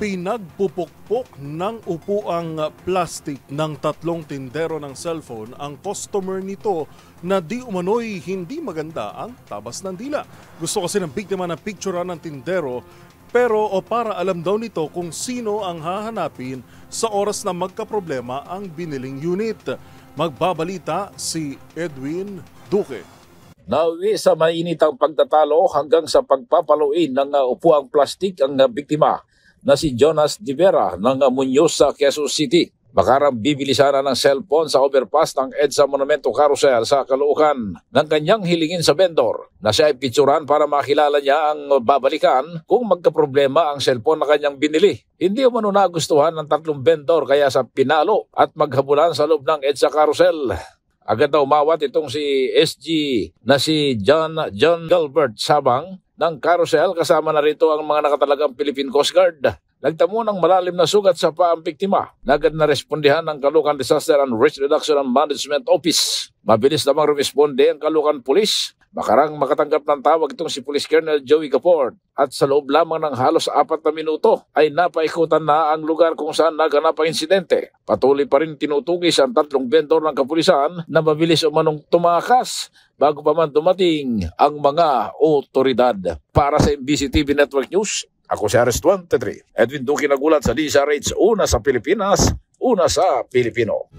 Pinagpupukpok ng upuang plastic ng tatlong tindero ng cellphone ang customer nito na di umano'y hindi maganda ang tabas ng dila. Gusto kasi ng biktima na picturean ng tindero pero para alam daw nito kung sino ang hahanapin sa oras na magkaproblema ang biniling unit. Magbabalita si Edwin Duque. Nauwi sa mainitang pagtatalo hanggang sa pagpapaluin ng upuang plastik ang biktima na si Jonas De Vera ng Muñoz sa Quezon City. Makarang bibili sana ng cellphone sa overpass ng EDSA Monumento Carousel sa Caloocan nang kanyang hilingin sa vendor na siya ay picturan para makilala niya ang babalikan kung magkaproblema ang cellphone na kanyang binili. Hindi umano nagustuhan ng tatlong vendor kaya sa pinalo at maghabulan sa loob ng EDSA Carousel. Agad na umawat itong si SG na si John Gilbert Sabang ng Carousel kasama na rito ang mga nakatalagang Philippine Coast Guard. Nagtamo ng malalim na sugat sa paa ang biktima. Agad na respondihan ng Caloocan Disaster and Risk Reduction and Management Office. Mabilis namang responde ang Caloocan Police. Makarang makatanggap ng tawag itong si Police Colonel Joey Caport at sa loob lamang ng halos 4 na minuto ay napaikutan na ang lugar kung saan naganap ang insidente. Patuloy pa rin tinutugis ang tatlong vendor ng kapulisan na mabilis umanong tumakas bago pa man dumating ang mga otoridad. Para sa MBC TV Network News, ako si Ares 23. Edwin Duque nagulat sa DZRH, una sa Pilipinas, una sa Pilipino.